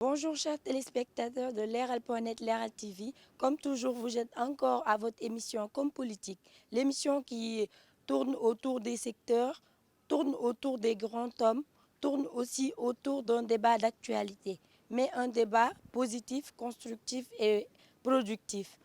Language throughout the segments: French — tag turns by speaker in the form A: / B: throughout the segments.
A: Bonjour chers téléspectateurs de Leral.net, Leral TV. Comme toujours, vous êtes encore à votre émission Comme Politique. L'émission qui tourne autour des secteurs, tourne autour des grands hommes, tourne aussi autour d'un débat d'actualité. Mais un débat positif, constructif et productif.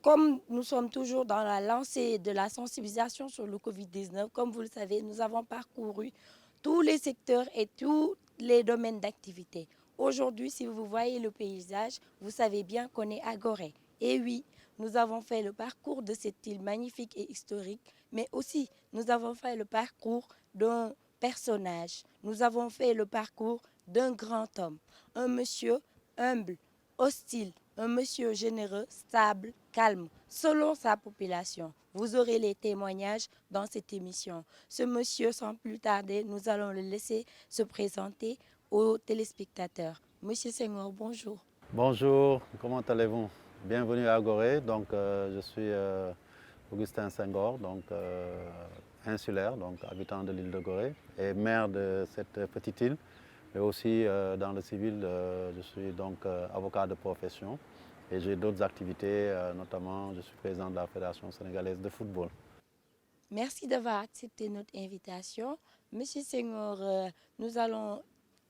A: Comme nous sommes toujours dans la lancée de la sensibilisation sur le Covid-19, comme vous le savez, nous avons parcouru tous les secteurs et tous les domaines d'activité. Aujourd'hui, si vous voyez le paysage, vous savez bien qu'on est à Gorée. Et oui, nous avons fait le parcours de cette île magnifique et historique, mais aussi nous avons fait le parcours d'un personnage. Nous avons fait le parcours d'un grand homme, un monsieur humble, hostile, un monsieur généreux, stable, calme, selon sa population. Vous aurez les témoignages dans cette émission. Ce monsieur, sans plus tarder, nous allons le laisser se présenter aux téléspectateurs. Monsieur Senghor, bonjour.
B: Bonjour, comment allez-vous? Bienvenue à Gorée. Je suis Augustin Senghor, insulaire, habitant de l'île de Gorée et maire de cette petite île. Mais aussi dans le civil, je suis avocat de profession et j'ai d'autres activités, notamment je suis président de la Fédération sénégalaise de football.
A: Merci d'avoir accepté notre invitation. Monsieur Senghor, nous allons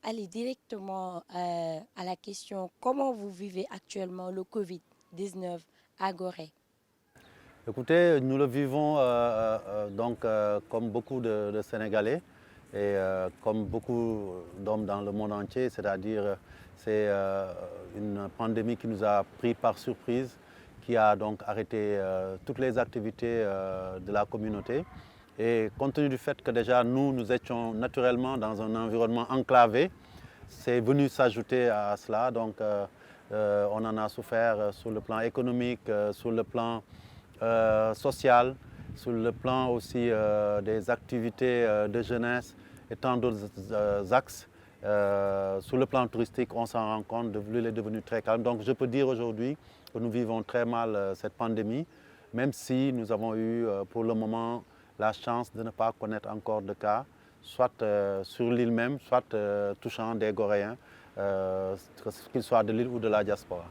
A: aller directement à la question comment vous vivez actuellement le Covid-19 à Gorée?
B: Écoutez, nous le vivons comme beaucoup de Sénégalais et comme beaucoup d'hommes dans le monde entier, c'est-à-dire c'est une pandémie qui nous a pris par surprise, qui a donc arrêté toutes les activités de la communauté. Et compte tenu du fait que déjà nous étions naturellement dans un environnement enclavé, c'est venu s'ajouter à cela. On en a souffert sur le plan économique, sur le plan social, sur le plan aussi des activités de jeunesse et tant d'autres axes. Sur le plan touristique, on s'en rend compte, l'île est devenue très calme. Donc je peux dire aujourd'hui que nous vivons très mal cette pandémie, même si nous avons eu pour le moment la chance de ne pas connaître encore de cas, soit sur l'île même, soit touchant des Goréens, qu'ils soient de l'île ou de la diaspora.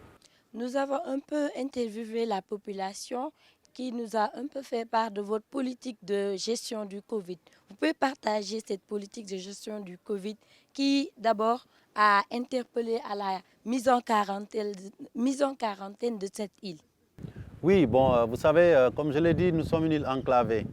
A: Nous avons un peu interviewé la population qui nous a un peu fait part de votre politique de gestion du Covid. Vous pouvez partager cette politique de gestion du Covid qui, d'abord, a interpellé à la mise en quarantaine de cette île.
B: Oui, vous savez, comme je l'ai dit, nous sommes une île enclavée.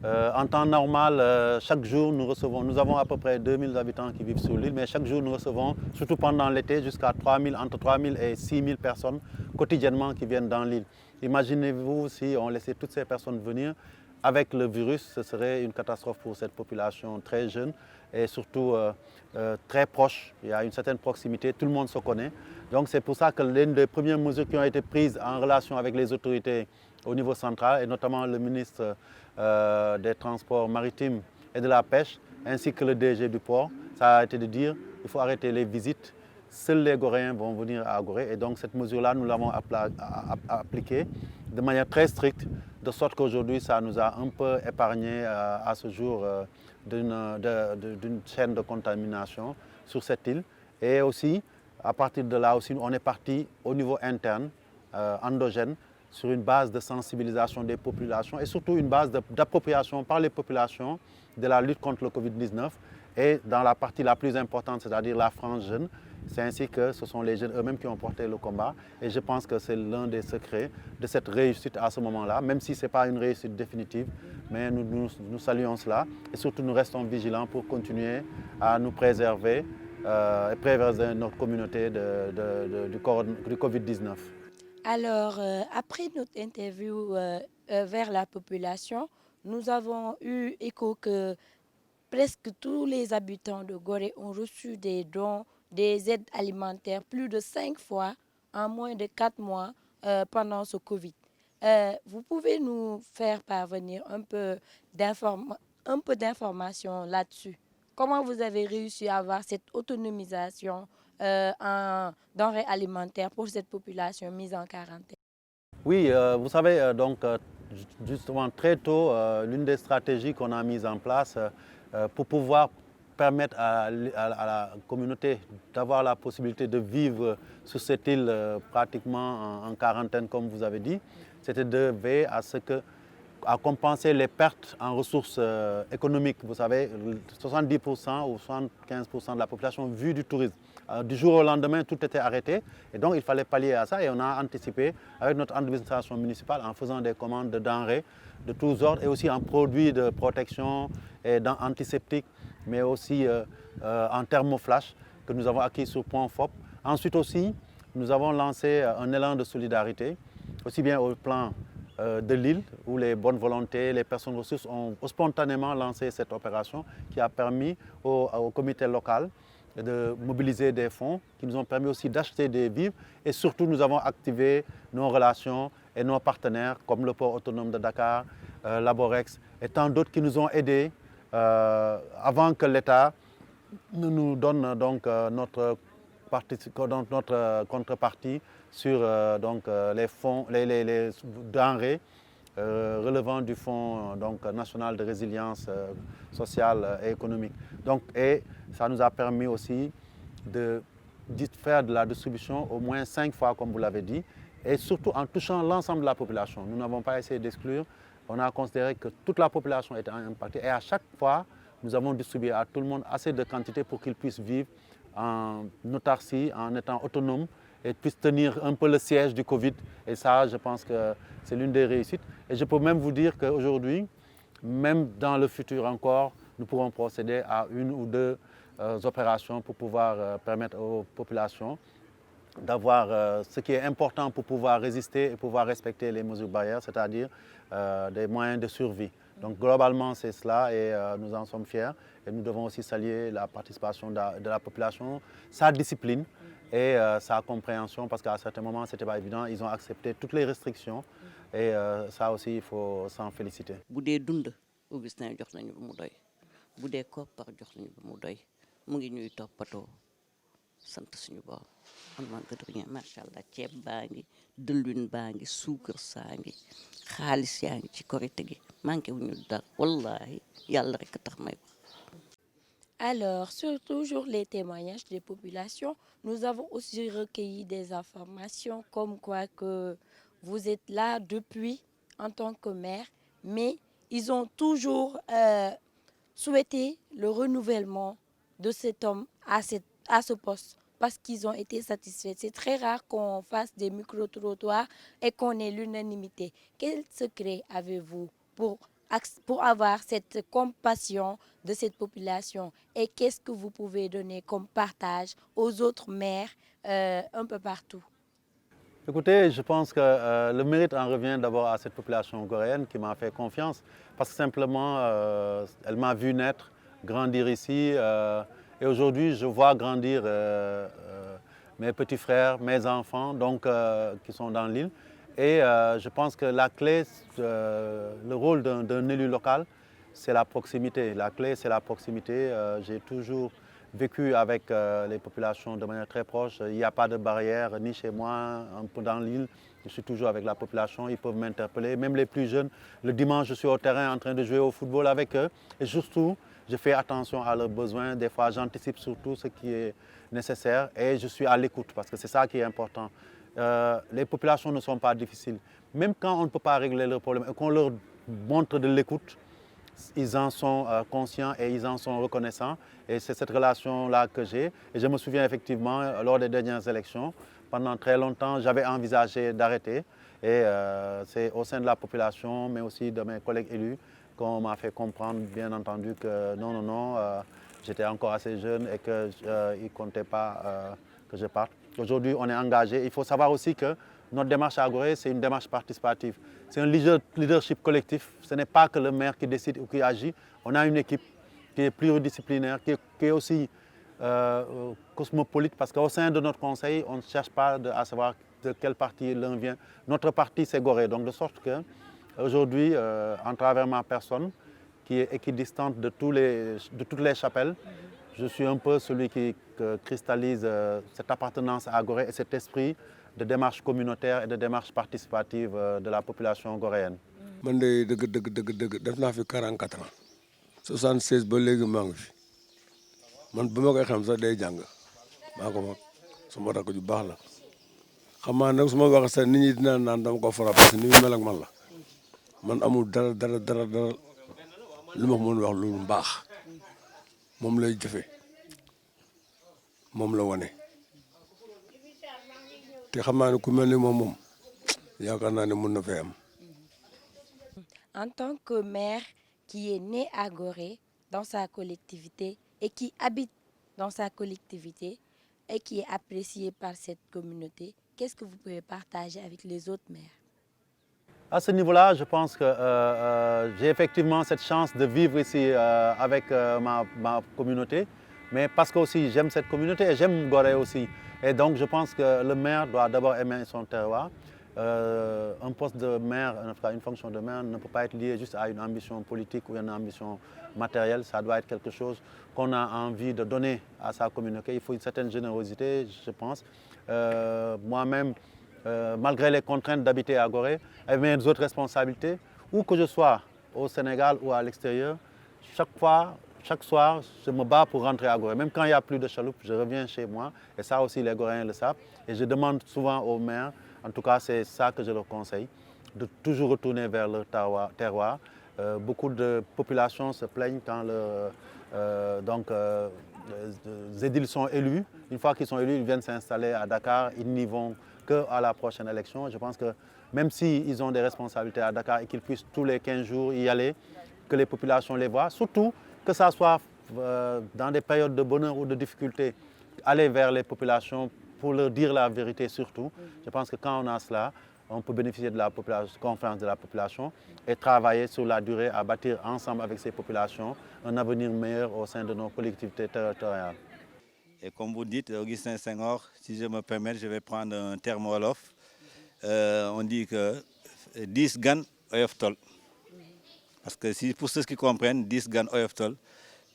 B: En temps normal, chaque jour, nous avons à peu près 2000 habitants qui vivent sur l'île, mais chaque jour, nous recevons, surtout pendant l'été, jusqu'à 3000, entre 3000 et 6000 personnes quotidiennement qui viennent dans l'île. Imaginez-vous si on laissait toutes ces personnes venir. Avec le virus, ce serait une catastrophe pour cette population très jeune et surtout très proche. Il y a une certaine proximité, tout le monde se connaît. Donc c'est pour ça que l'une des premières mesures qui ont été prises en relation avec les autorités au niveau central, et notamment le ministre des Transports maritimes et de la Pêche, ainsi que le DG du port, ça a été de dire qu'il faut arrêter les visites. Seuls les Goréens vont venir à Gorée. Et donc cette mesure-là, nous l'avons appliquée de manière très stricte, de sorte qu'aujourd'hui, ça nous a un peu épargné à ce jour d'une chaîne de contamination sur cette île. Et aussi, à partir de là aussi, on est parti au niveau interne, endogène, sur une base de sensibilisation des populations et surtout une base d'appropriation par les populations de la lutte contre le Covid-19 et dans la partie la plus importante, c'est-à-dire la frange jeune. C'est ainsi que ce sont les jeunes eux-mêmes qui ont porté le combat et je pense que c'est l'un des secrets de cette réussite à ce moment-là, même si ce n'est pas une réussite définitive, mais nous saluons cela et surtout nous restons vigilants pour continuer à nous préserver et préserver notre communauté du Covid-19.
A: Alors, après notre interview vers la population, nous avons eu écho que presque tous les habitants de Gorée ont reçu des dons, des aides alimentaires plus de 5 fois en moins de 4 mois pendant ce Covid. Vous pouvez nous faire parvenir un peu d'informations là-dessus. Comment vous avez réussi à avoir cette autonomisation en denrées alimentaires pour cette population mise en quarantaine?
B: Oui, vous savez, justement très tôt, l'une des stratégies qu'on a mises en place pour pouvoir permettre à la communauté d'avoir la possibilité de vivre sur cette île pratiquement en quarantaine, comme vous avez dit, c'était de veiller à compenser les pertes en ressources économiques. Vous savez, 70% ou 75% de la population vit du tourisme. Du jour au lendemain, tout était arrêté. Et donc, il fallait pallier à ça. Et on a anticipé avec notre administration municipale en faisant des commandes de denrées de tous ordres et aussi en produits de protection et antiseptiques, mais aussi en thermoflash que nous avons acquis sur Point FOP. Ensuite aussi, nous avons lancé un élan de solidarité, aussi bien au plan de l'île, où les bonnes volontés, les personnes ressources ont spontanément lancé cette opération qui a permis au comité local de mobiliser des fonds, qui nous ont permis aussi d'acheter des vivres. Et surtout, nous avons activé nos relations et nos partenaires, comme le port autonome de Dakar, Laborex et tant d'autres qui nous ont aidés avant que l'État nous donne donc notre contrepartie sur les fonds, les denrées relevant du Fonds national de résilience sociale et économique. Et ça nous a permis aussi de faire de la distribution au moins 5 fois, comme vous l'avez dit, et surtout en touchant l'ensemble de la population. Nous n'avons pas essayé d'exclure, on a considéré que toute la population était impactée et à chaque fois, nous avons distribué à tout le monde assez de quantité pour qu'ils puissent vivre en autarcie, en étant autonomes et puissent tenir un peu le siège du Covid. Et ça, je pense que c'est l'une des réussites. Et je peux même vous dire qu'aujourd'hui, même dans le futur encore, nous pourrons procéder à 1 ou 2 opérations pour pouvoir permettre aux populations d'avoir ce qui est important pour pouvoir résister et pouvoir respecter les mesures barrières, c'est-à-dire des moyens de survie. Donc globalement, c'est cela et nous en sommes fiers. Et nous devons aussi saluer la participation de la population, sa discipline et sa compréhension, parce qu'à certains moments, ce n'était pas évident. Ils ont accepté toutes les restrictions et ça aussi, il faut s'en féliciter.
C: sant suñu borom man manque de rien macha allah ceeb baa ngi dëlwin baa ngi suukar saa ngi xaalis yaa ngi ci korite gi manqué wuñu dara wallahi yàlla rek tax may wax.
A: Alors, sur toujours les témoignages des populations, nous avons aussi recueilli des informations comme quoi que vous êtes là depuis en tant que maire, mais ils ont toujours souhaité le renouvellement de cet homme à ce poste parce qu'ils ont été satisfaits. C'est très rare qu'on fasse des micro-trottoirs et qu'on ait l'unanimité. Quel secret avez-vous pour avoir cette compassion de cette population et qu'est-ce que vous pouvez donner comme partage aux autres maires un peu partout?
B: Écoutez, je pense que le mérite en revient d'abord à cette population coréenne qui m'a fait confiance parce que simplement, elle m'a vu naître, grandir ici et aujourd'hui, je vois grandir mes petits frères, mes enfants qui sont dans l'île. Et je pense que la clé, le rôle d'un élu local, c'est la proximité. La clé, c'est la proximité. J'ai toujours vécu avec les populations de manière très proche. Il n'y a pas de barrière, ni chez moi, un peu dans l'île. Je suis toujours avec la population, ils peuvent m'interpeller. Même les plus jeunes, le dimanche, je suis au terrain en train de jouer au football avec eux. Et surtout, je fais attention à leurs besoins. Des fois, j'anticipe surtout ce qui est nécessaire et je suis à l'écoute parce que c'est ça qui est important. Les populations ne sont pas difficiles. Même quand on ne peut pas régler leurs problèmes et qu'on leur montre de l'écoute, ils en sont conscients et ils en sont reconnaissants. Et c'est cette relation-là que j'ai. Et je me souviens effectivement, lors des dernières élections, pendant très longtemps, j'avais envisagé d'arrêter. Et c'est au sein de la population, mais aussi de mes collègues élus, qu'on m'a fait comprendre, bien entendu, que non, j'étais encore assez jeune et qu'ils ne comptaient pas que je parte. Aujourd'hui, on est engagé. Il faut savoir aussi que notre démarche à Gorée, c'est une démarche participative. C'est un leadership collectif. Ce n'est pas que le maire qui décide ou qui agit. On a une équipe qui est pluridisciplinaire, qui est aussi cosmopolite, parce qu'au sein de notre conseil, on ne cherche pas à savoir de quel parti l'un vient. Notre parti, c'est Gorée. Donc, de sorte que aujourd'hui, en travers ma personne, qui est équidistante de toutes les chapelles, je suis un peu celui qui cristallise cette appartenance à Gorée et cet esprit de démarche communautaire et de démarche participative de la population goréenne.
D: Man de def naa fi 44 ans 76 ba léegi maa ngi fi man ba ma koy xam sax day jàng maa ko mag sama rakk ju baax la xam naa nag su ma waxee sax nit ñi dina naan dama ko faral parce que ni mu mel ak man la man amul dara lu ma mën wax loolu mbaax moom lay jëfe moom la wane te xam naa ne ku mel ni moom yaakaar naa ne mën na fee am.
A: En tant que maire qui est né à Gorée dans sa collectivité et qui habite dans sa collectivité et qui est apprécié par cette communauté, qu'est-ce que vous pouvez partager avec les autres maires?
B: À ce niveau-là, je pense que j'ai effectivement cette chance de vivre ici avec ma communauté, mais parce que aussi j'aime cette communauté et j'aime Gorée aussi. Et donc je pense que le maire doit d'abord aimer son terroir. Un poste de maire, en tout cas une fonction de maire, ne peut pas être lié juste à une ambition politique ou une ambition matérielle. Ça doit être quelque chose qu'on a envie de donner à sa communauté. Il faut une certaine générosité, je pense. Moi-même, malgré les contraintes d'habiter à Gorée et mes autres responsabilités, où que je sois, au Sénégal ou à l'extérieur, chaque soir, je me bats pour rentrer à Gorée. Même quand il n'y a plus de chaloupe, je reviens chez moi. Et ça aussi, les Goréens le savent. Et je demande souvent aux maires, en tout cas c'est ça que je leur conseille, de toujours retourner vers leur terroir. Beaucoup de populations se plaignent quand les édiles sont élus. Une fois qu'ils sont élus, ils viennent s'installer à Dakar. Ils n'y vont qu'à la prochaine élection. Je pense que même s'ils ont des responsabilités à Dakar et qu'ils puissent tous les 15 jours y aller, que les populations les voient, surtout que ça soit dans des périodes de bonheur ou de difficulté, aller vers les populations pour leur dire la vérité surtout. Je pense que quand on a cela, on peut bénéficier de la confiance de la population et travailler sur la durée à bâtir ensemble avec ces populations un avenir meilleur au sein de nos collectivités territoriales.
E: Et comme vous dites, Augustin Senghor, si je me permets, je vais prendre un terme wolof. On dit que 10 gan oyoftol. Parce que si, pour ceux qui comprennent, 10 gan oyoftol,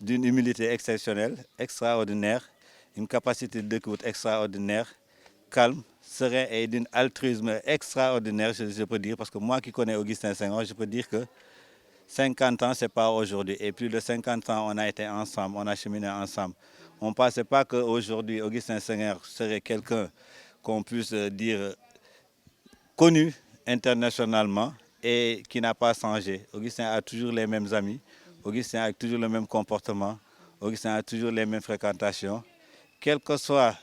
E: d'une humilité exceptionnelle, extraordinaire, une capacité d'écoute extraordinaire, calme, serein et d'un altruisme extraordinaire, je peux dire. Parce que moi qui connais Augustin Senghor, je peux dire que 50 ans, ce n'est pas aujourd'hui. Et plus de 50 ans, on a été ensemble, on a cheminé ensemble. On ne pensait pas qu'aujourd'hui, Augustin Senghor serait quelqu'un qu'on puisse dire connu internationalement et qui n'a pas changé. Augustin a toujours les mêmes amis, Augustin a toujours le même comportement, Augustin a toujours les mêmes fréquentations. Quelles que soient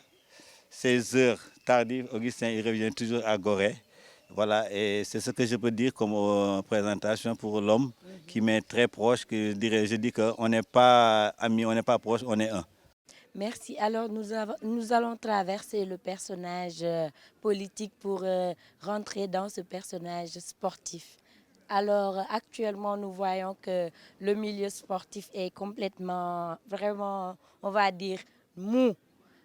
E: ses heures tardives, Augustin il revient toujours à Gorée. Voilà, et c'est ce que je peux dire comme présentation pour l'homme qui m'est très proche. Je dis qu'on n'est pas amis, on n'est pas proches, on est un.
A: Merci. Alors, nous allons traverser le personnage politique pour rentrer dans ce personnage sportif. Alors, actuellement, nous voyons que le milieu sportif est complètement, vraiment, on va dire, mou.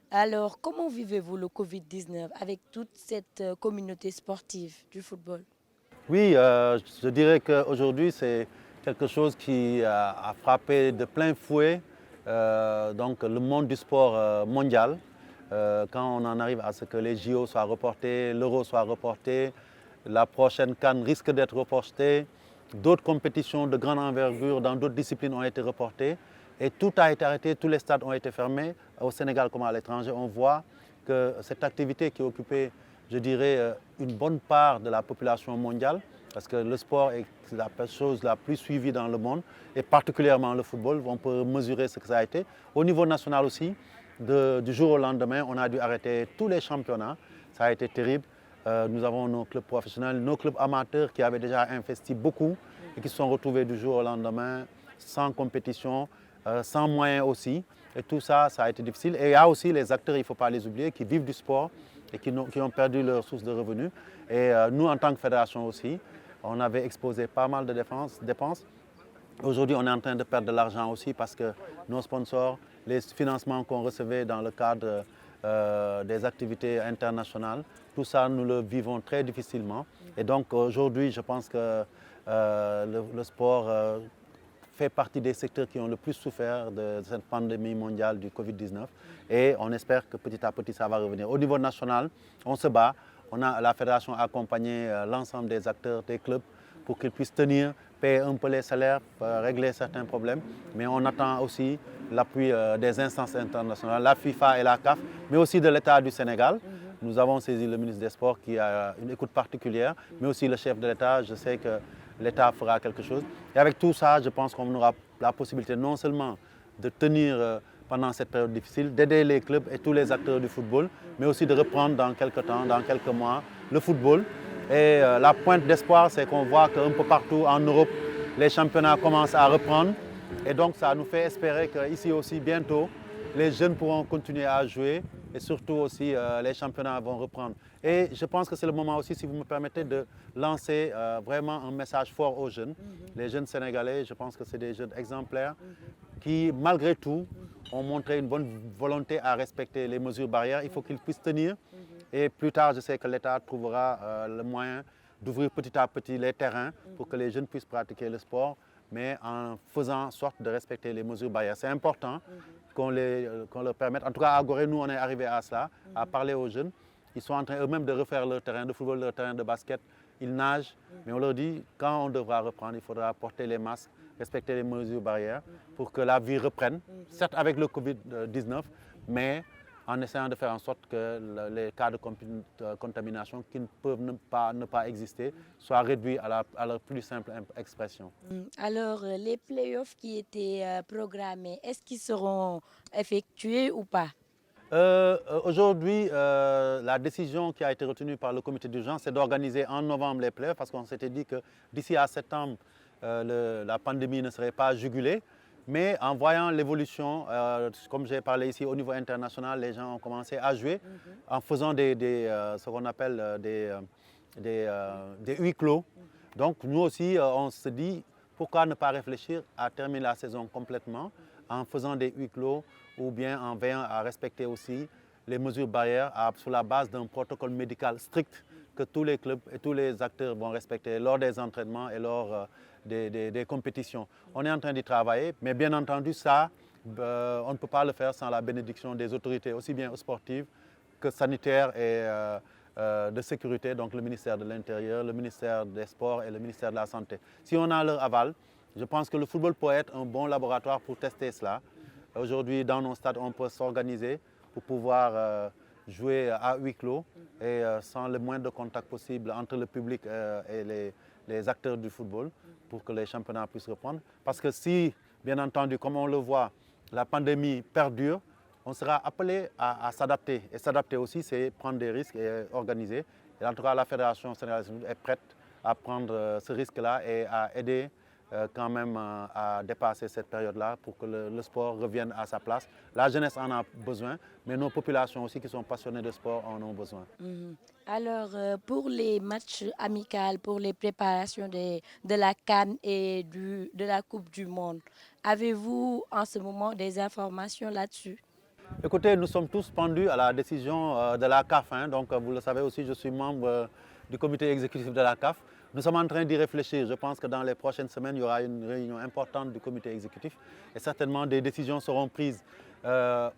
A: Alors, comment vivez-vous le Covid-19 avec toute cette communauté sportive du football?
B: Oui, je dirais qu'aujourd'hui, c'est quelque chose qui a frappé de plein fouet donc le monde du sport mondial. Quand on en arrive à ce que les JO soient reportés, l'Euro soit reporté, la prochaine CAN risque d'être reportée, d'autres compétitions de grande envergure dans d'autres disciplines ont été reportées et tout a été arrêté, tous les stades ont été fermés, au Sénégal comme à l'étranger. On voit que cette activité qui occupait, je dirais, une bonne part de la population mondiale, parce que le sport est la chose la plus suivie dans le monde, et particulièrement le football, on peut mesurer ce que ça a été. Au niveau national aussi, du jour au lendemain, on a dû arrêter tous les championnats, ça a été terrible. Nous avons nos clubs professionnels, nos clubs amateurs qui avaient déjà investi beaucoup et qui se sont retrouvés du jour au lendemain sans compétition, sans moyens aussi. Et tout ça, ça a été difficile. Et il y a aussi les acteurs, il ne faut pas les oublier, qui vivent du sport et qui ont perdu leur source de revenus. Et nous, en tant que fédération aussi, on avait exposé pas mal de dépenses. Aujourd'hui, on est en train de perdre de l'argent aussi parce que nos sponsors, les financements qu'on recevait dans le cadre des activités internationales, tout ça, nous le vivons très difficilement. Et donc aujourd'hui, je pense que le sport fait partie des secteurs qui ont le plus souffert de cette pandémie mondiale du Covid-19. Et on espère que petit à petit, ça va revenir. Au niveau national, on se bat. La fédération a accompagné l'ensemble des acteurs, des clubs, pour qu'ils puissent tenir, payer un peu les salaires, régler certains problèmes. Mais on attend aussi l'appui des instances internationales, la FIFA et la CAF, mais aussi de l'État du Sénégal. Nous avons saisi le ministre des Sports qui a une écoute particulière, mais aussi le chef de l'État. Je sais que l'État fera quelque chose. Et avec tout ça, je pense qu'on aura la possibilité non seulement de tenir pendant cette période difficile, d'aider les clubs et tous les acteurs du football, mais aussi de reprendre dans quelques temps, dans quelques mois, le football. Et la pointe d'espoir, c'est qu'on voit qu'un peu partout en Europe, les championnats commencent à reprendre. Et donc ça nous fait espérer qu'ici aussi, bientôt, les jeunes pourront continuer à jouer et surtout aussi les championnats vont reprendre. Et je pense que c'est le moment aussi, si vous me permettez, de lancer vraiment un message fort aux jeunes. Les jeunes sénégalais, je pense que c'est des jeunes exemplaires qui, malgré tout, ont montré une bonne volonté à respecter les mesures barrières. Il faut qu'ils puissent tenir. Et plus tard, je sais que l'État trouvera le moyen d'ouvrir petit à petit les terrains pour que les jeunes puissent pratiquer le sport, mais en faisant en sorte de respecter les mesures barrières. C'est important qu'on leur permette. En tout cas, à Gorée, nous, on est arrivé à cela, à parler aux jeunes. Ils sont en train eux-mêmes de refaire leur terrain de football, leur terrain de basket. Ils nagent, mais on leur dit, quand on devra reprendre, il faudra porter les masques, respecter les mesures barrières pour que la vie reprenne, certes avec le Covid-19, mais en essayant de faire en sorte que les cas de contamination qui ne peuvent ne pas exister soient réduits à leur plus simple expression.
A: Alors, les playoffs qui étaient programmés, est-ce qu'ils seront effectués ou pas?
B: Aujourd'hui, la décision qui a été retenue par le comité d'urgence, c'est d'organiser en novembre les playoffs parce qu'on s'était dit que d'ici à septembre, la pandémie ne serait pas jugulée. Mais en voyant l'évolution, comme j'ai parlé ici au niveau international, les gens ont commencé à jouer en faisant ce qu'on appelle des huis clos. Donc nous aussi, on se dit, pourquoi ne pas réfléchir à terminer la saison complètement en faisant des huis clos ou bien en veillant à respecter aussi les mesures barrières sur la base d'un protocole médical strict que tous les clubs et tous les acteurs vont respecter lors des entraînements et lors des compétitions. On est en train d'y travailler, mais bien entendu, ça, on ne peut pas le faire sans la bénédiction des autorités, aussi bien sportives que sanitaires et de sécurité, donc le ministère de l'Intérieur, le ministère des Sports et le ministère de la Santé. Si on a leur aval, je pense que le football peut être un bon laboratoire pour tester cela. Aujourd'hui, dans nos stades, on peut s'organiser pour pouvoir jouer à huis clos et sans le moins de contact possible entre le public et les acteurs du football pour que les championnats puissent reprendre. Parce que si, bien entendu, comme on le voit, la pandémie perdure, on sera appelé à s'adapter. Et s'adapter aussi, c'est prendre des risques et organiser. Et en tout cas, la Fédération sénégalaise est prête à prendre ce risque-là et à aider quand même à dépasser cette période-là pour que le sport revienne à sa place. La jeunesse en a besoin, mais nos populations aussi qui sont passionnées de sport en ont besoin.
A: Alors, pour les matchs amicaux, pour les préparations de la CAN et de la Coupe du Monde, avez-vous en ce moment des informations là-dessus?
B: Écoutez, nous sommes tous pendus à la décision de la CAF. Donc, vous le savez aussi, je suis membre du comité exécutif de la CAF. Nous sommes en train d'y réfléchir. Je pense que dans les prochaines semaines, il y aura une réunion importante du comité exécutif et certainement des décisions seront prises.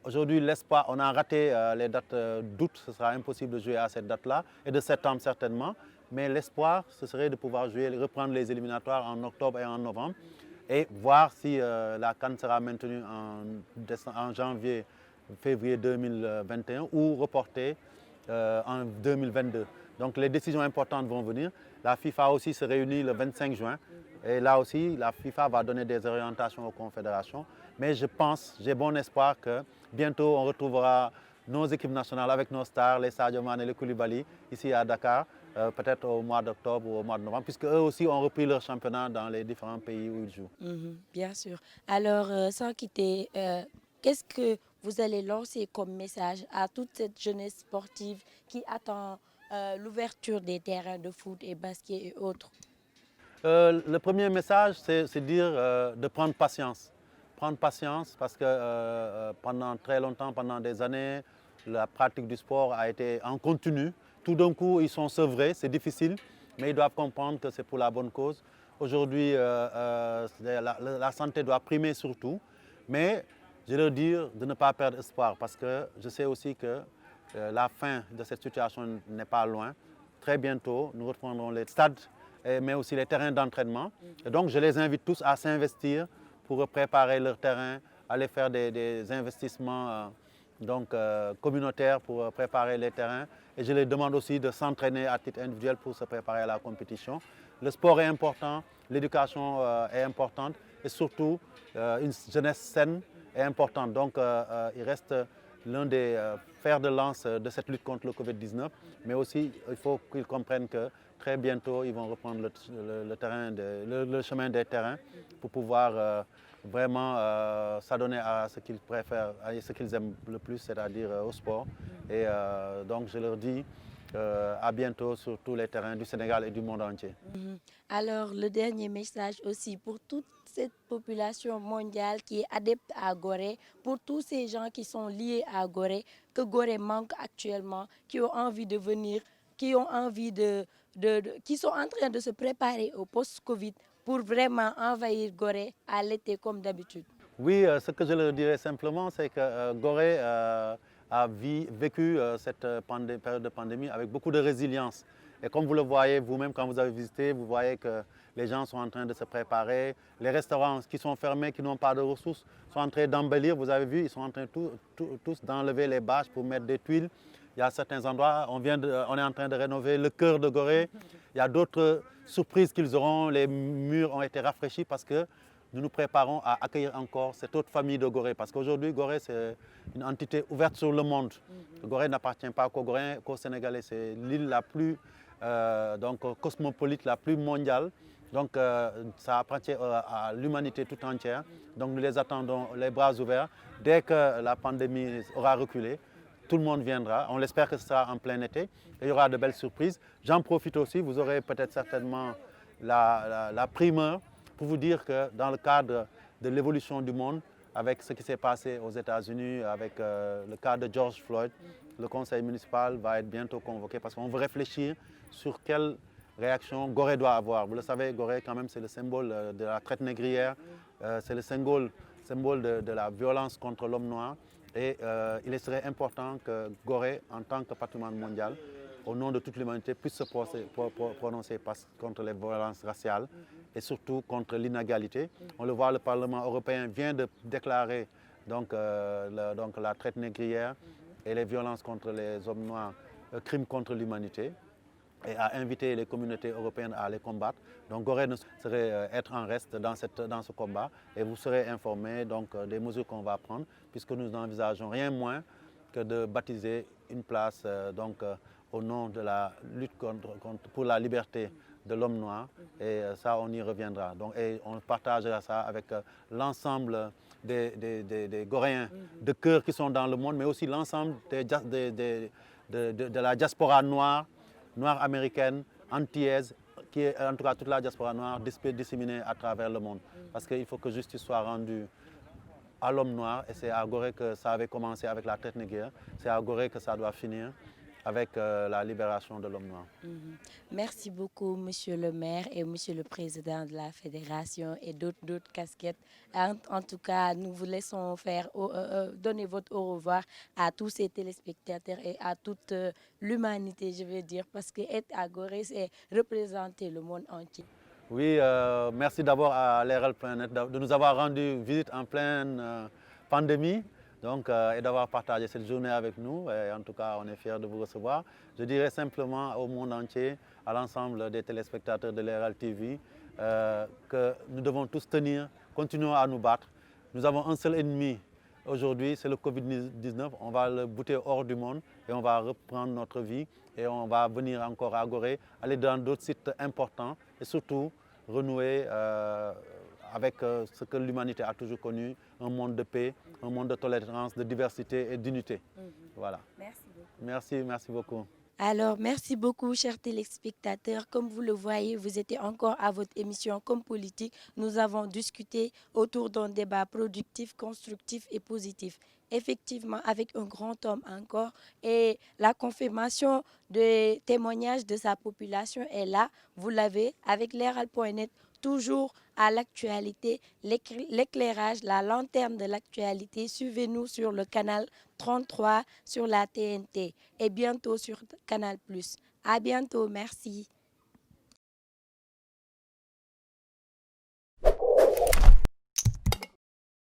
B: Aujourd'hui, l'espoir, on a raté les dates d'août, ce sera impossible de jouer à cette date-là, et de septembre certainement. Mais l'espoir, ce serait de pouvoir jouer, reprendre les éliminatoires en octobre et en novembre et voir si la CAN sera maintenue en janvier, février 2021 ou reportée en 2022. Donc les décisions importantes vont venir. La FIFA aussi se réunit le 25 juin et là aussi la FIFA va donner des orientations aux confédérations. Mais je pense, j'ai bon espoir que bientôt on retrouvera nos équipes nationales avec nos stars, les Sadio Mané et les Koulibaly ici à Dakar, peut-être au mois d'octobre ou au mois de novembre, puisque eux aussi ont repris leur championnat dans les différents pays où ils jouent.
A: Bien sûr. Alors, sans quitter, qu'est-ce que vous allez lancer comme message à toute cette jeunesse sportive qui attend l'ouverture des terrains de foot et basket et autres?
B: Le premier message, c'est dire de prendre patience. Prendre patience parce que pendant très longtemps, pendant des années, la pratique du sport a été en continu. Tout d'un coup, ils sont sevrés, c'est difficile, mais ils doivent comprendre que c'est pour la bonne cause. Aujourd'hui, la santé doit primer surtout, mais je leur dis de ne pas perdre espoir parce que je sais aussi que la fin de cette situation n'est pas loin. Très bientôt, nous reprendrons les stades, mais aussi les terrains d'entraînement. Et donc, je les invite tous à s'investir pour préparer leur terrain, aller faire des investissements communautaires pour préparer les terrains. Et je les demande aussi de s'entraîner à titre individuel pour se préparer à la compétition. Le sport est important, l'éducation est importante et surtout une jeunesse saine est importante. Donc il reste l'un des fers de lance de cette lutte contre le Covid-19. Mais aussi, il faut qu'ils comprennent que très bientôt, ils vont reprendre le chemin des terrains pour pouvoir vraiment s'adonner à ce qu'ils préfèrent, à ce qu'ils aiment le plus, c'est-à-dire au sport. Et donc, je leur dis à bientôt sur tous les terrains du Sénégal et du monde entier.
A: Alors, le dernier message aussi pour toute cette population mondiale qui est adepte à Gorée, pour tous ces gens qui sont liés à Gorée, que Gorée manque actuellement, qui ont envie de venir, qui ont envie qui sont en train de se préparer au post-Covid pour vraiment envahir Gorée à l'été comme d'habitude.
B: Oui, ce que je leur dirais simplement, c'est que Gorée a vécu cette période de pandémie avec beaucoup de résilience. Et comme vous le voyez vous-même quand vous avez visité, vous voyez que les gens sont en train de se préparer. Les restaurants qui sont fermés, qui n'ont pas de ressources, sont en train d'embellir. Vous avez vu, ils sont en train tous d'enlever les bâches pour mettre des tuiles. Il y a certains endroits, on est en train de rénover le cœur de Gorée. Il y a d'autres surprises qu'ils auront. Les murs ont été rafraîchis parce que nous nous préparons à accueillir encore cette autre famille de Gorée. Parce qu'aujourd'hui, Gorée, c'est une entité ouverte sur le monde. Gorée n'appartient pas qu'aux Goréens, qu'aux Sénégalais. C'est l'île la plus cosmopolite, la plus mondiale. Donc ça appartient à l'humanité tout entière. Donc nous les attendons les bras ouverts. Dès que la pandémie aura reculé, tout le monde viendra. On l'espère que ce sera en plein été. Et il y aura de belles surprises. J'en profite aussi, vous aurez peut-être certainement la primeur pour vous dire que dans le cadre de l'évolution du monde, avec ce qui s'est passé aux États-Unis, avec le cas de George Floyd, le conseil municipal va être bientôt convoqué parce qu'on veut réfléchir sur quelle réaction Gorée doit avoir. Vous le savez, Gorée, quand même, c'est le symbole de la traite négrière, c'est le symbole de la violence contre l'homme noir. Et il serait important que Gorée, en tant que patrimoine mondial, au nom de toute l'humanité, puisse se prononcer contre les violences raciales et surtout contre l'inégalité. On le voit, le Parlement européen vient de déclarer la traite négrière et les violences contre les hommes noirs, crimes contre l'humanité, et a invité les communautés européennes à les combattre. Donc Gorée serait être en reste dans ce combat et vous serez informés des mesures qu'on va prendre puisque nous n'envisageons rien moins que de baptiser une place au nom de la lutte pour la liberté de l'homme noir et ça on y reviendra. Et on partagera ça avec l'ensemble des Goréens de cœur qui sont dans le monde mais aussi l'ensemble de la diaspora noire américaine, antillaise, qui est en tout cas toute la diaspora noire disséminée à travers le monde. Parce qu'il faut que justice soit rendue à l'homme noir et c'est à Gorée que ça avait commencé avec la traite négrière, c'est à Gorée que ça doit finir avec la libération de l'homme noir.
A: Merci beaucoup, Monsieur le maire et Monsieur le président de la fédération et d'autres casquettes. En tout cas, nous vous laissons donner votre au revoir à tous ces téléspectateurs et à toute l'humanité, je veux dire, parce qu'être à Gorée, c'est représenter le monde entier.
B: Oui, merci d'abord à Leral.net de nous avoir rendu visite en pleine pandémie. Et d'avoir partagé cette journée avec nous. Et en tout cas, on est fiers de vous recevoir. Je dirais simplement au monde entier, à l'ensemble des téléspectateurs de Leral TV, que nous devons tous continuons à nous battre. Nous avons un seul ennemi aujourd'hui, c'est le Covid-19. On va le bouter hors du monde et on va reprendre notre vie et on va venir encore à Gorée, aller dans d'autres sites importants et surtout renouer avec ce que l'humanité a toujours connu, un monde de paix, un monde de tolérance, de diversité et d'unité. Voilà.
A: Merci beaucoup.
B: Merci beaucoup.
A: Alors, merci beaucoup, chers téléspectateurs. Comme vous le voyez, vous étiez encore à votre émission Comme Politique. Nous avons discuté autour d'un débat productif, constructif et positif. Effectivement, avec un grand homme encore. Et la confirmation des témoignages de sa population est là. Vous l'avez avec Leral.net. Toujours à l'actualité, l'éclairage, la lanterne de l'actualité. Suivez-nous sur le canal 33 sur la TNT et bientôt sur Canal+. À bientôt, merci.